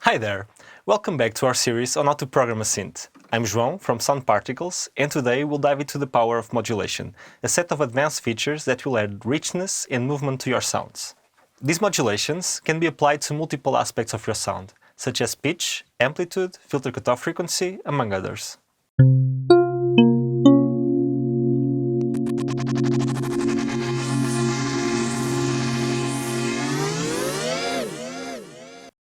Hi there! Welcome back to our series on how to program a synth. I'm João from Sound Particles, and today we'll dive into the power of modulation, a set of advanced features that will add richness and movement to your sounds. These modulations can be applied to multiple aspects of your sound, such as pitch, amplitude, filter cutoff frequency, among others.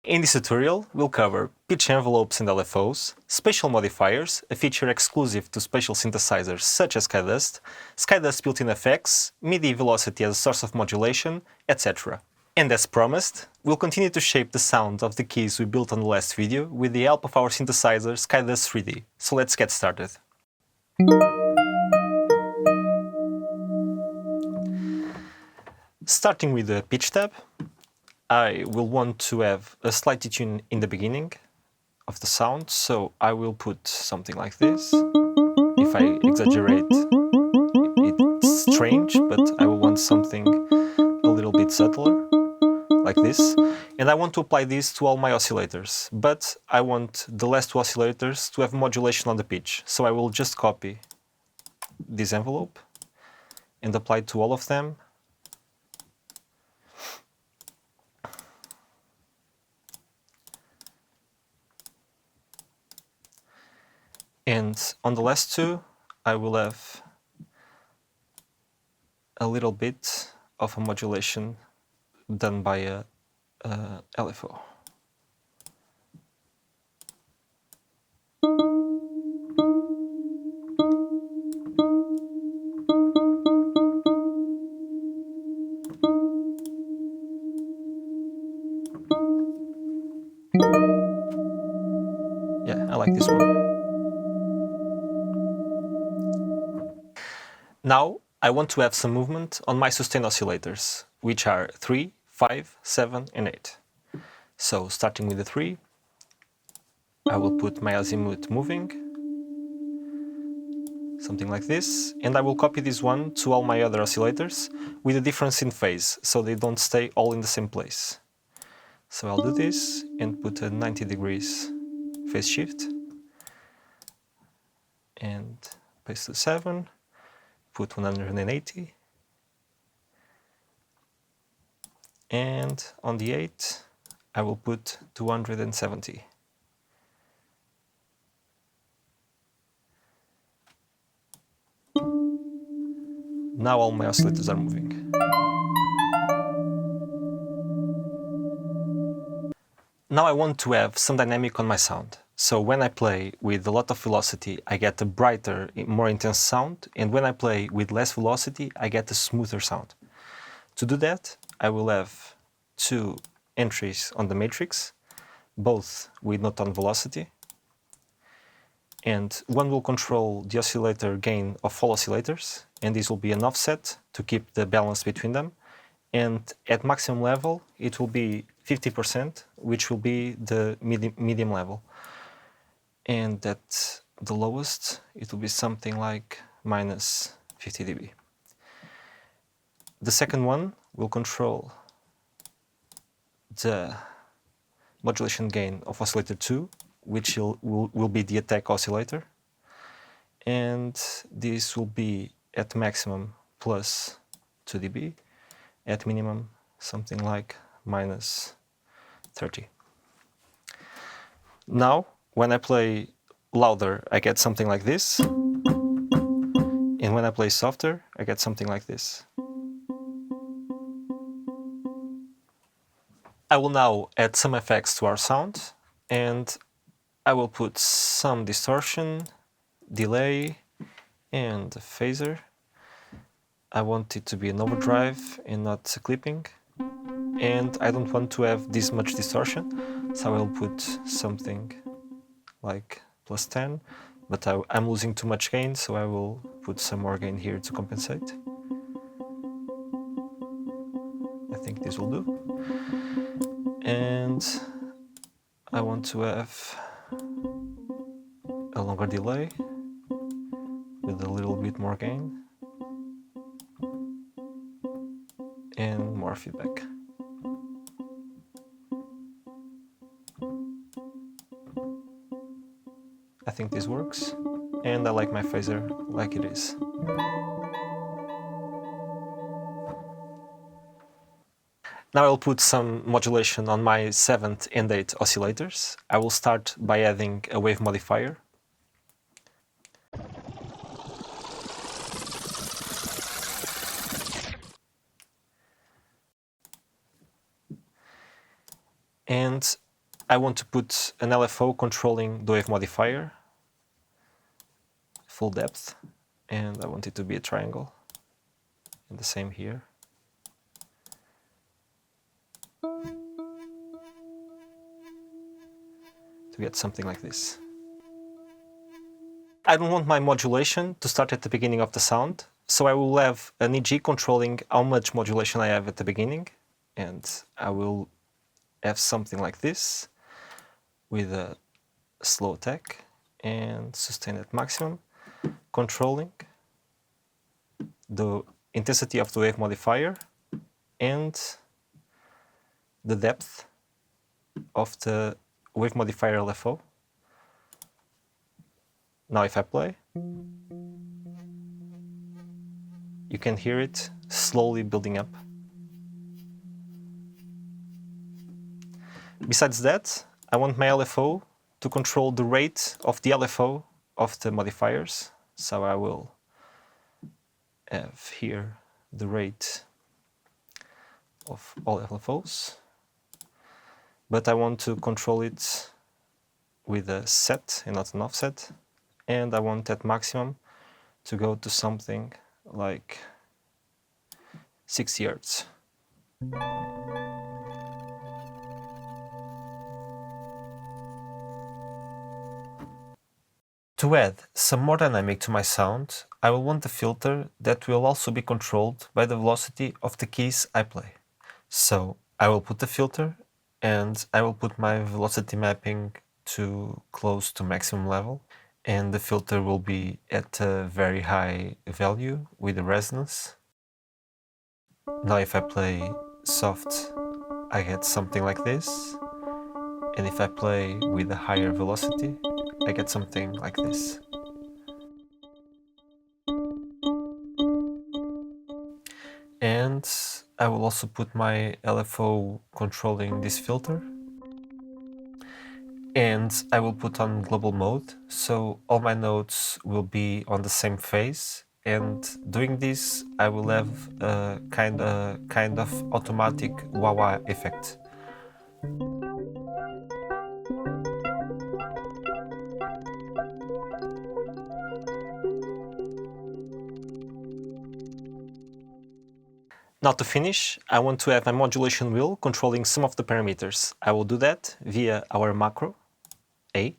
In this tutorial, we'll cover pitch envelopes and LFOs, spatial modifiers, a feature exclusive to spatial synthesizers such as SkyDust, SkyDust built-in effects, MIDI velocity as a source of modulation, etc. And as promised, we'll continue to shape the sound of the keys we built on the last video with the help of our synthesizer SkyDust 3D. So let's get started. Starting with the pitch tab, I will want to have a slight detune in the beginning of the sound, so I will put something like this. If I exaggerate, it's strange, but I will want something a little bit subtler, like this. And I want to apply this to all my oscillators, but I want the last two oscillators to have modulation on the pitch. So I will just copy this envelope and apply it to all of them. And on the last two, I will have a little bit of a modulation done by a LFO. Yeah, I like this one. Now, I want to have some movement on my sustain oscillators, which are 3, 5, 7, and 8. So, starting with the 3, I will put my azimuth moving, something like this, and I will copy this one to all my other oscillators with a difference in phase, so they don't stay all in the same place. So I'll do this and put a 90 degrees phase shift, and paste the 7, put 180, and on the 8 I will put 270. Now all my oscillators are moving. Now I want to have some dynamic on my sound. So when I play with a lot of velocity, I get a brighter, more intense sound, and when I play with less velocity, I get a smoother sound. To do that, I will have two entries on the matrix, both with note-on velocity, and one will control the oscillator gain of all oscillators, and this will be an offset to keep the balance between them, and at maximum level it will be 50%, which will be the medium level, and at the lowest it will be something like minus 50 dB. The second one will control the modulation gain of oscillator 2, which will be the attack oscillator, and this will be at maximum plus 2 dB, at minimum something like minus 30. Now, when I play louder, I get something like this, and when I play softer, I get something like this. I will now add some effects to our sound, and I will put some distortion, delay, and a phaser. I want it to be an overdrive and not a clipping, and I don't want to have this much distortion, so I will put something like plus 10, but I'm losing too much gain, so I will put some more gain here to compensate. I think this will do. And I want to have a longer delay with a little bit more gain and more feedback. think this works, and I like my phaser like it is. Now I'll put some modulation on my 7th and 8th oscillators. I will start by adding a wave modifier. And I want to put an LFO controlling the wave modifier, full depth, and I want it to be a triangle, and the same here. To get something like this. I don't want my modulation to start at the beginning of the sound, so I will have an EG controlling how much modulation I have at the beginning, and I will have something like this with a slow attack and sustain at maximum, controlling the intensity of the wave modifier and the depth of the wave modifier LFO. Now if I play, you can hear it slowly building up. Besides that, I want my LFO to control the rate of the LFO of the modifiers. So I will have here the rate of all LFOs. But I want to control it with a set and not an offset. And I want at maximum to go to something like 60 Hz. To add some more dynamic to my sound, I will want a filter that will also be controlled by the velocity of the keys I play. So I will put the filter and I will put my velocity mapping to close to maximum level, and the filter will be at a very high value with a resonance. Now if I play soft, I get something like this, and if I play with a higher velocity, I get something like this. And I will also put my LFO controlling this filter. And I will put on global mode, so all my notes will be on the same phase. And doing this, I will have a kind of automatic wah-wah effect. Now to finish, I want to have my modulation wheel controlling some of the parameters. I will do that via our macro, A,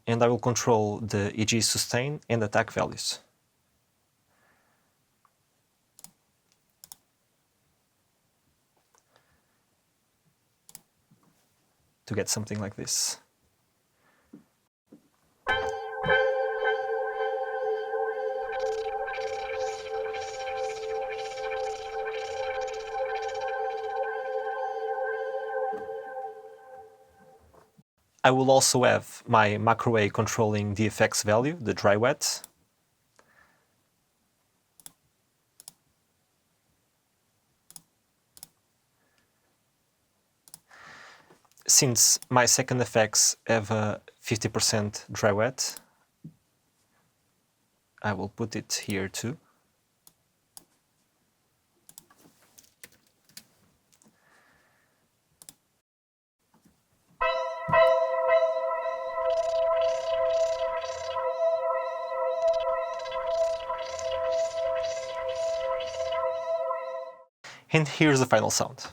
and I will control the EG sustain and attack values. To get something like this. I will also have my macro A controlling the effects value, the dry wet. Since my second effects have a 50% dry wet, I will put it here too. And here's the final sound.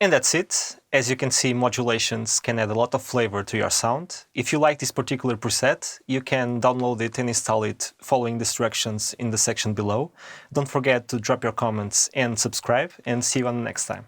And that's it. As you can see, Modulations can add a lot of flavor to your sound. If you like this particular preset, you can download it and install it following the instructions in the section below. Don't forget to drop your comments and subscribe, and see you on the next time.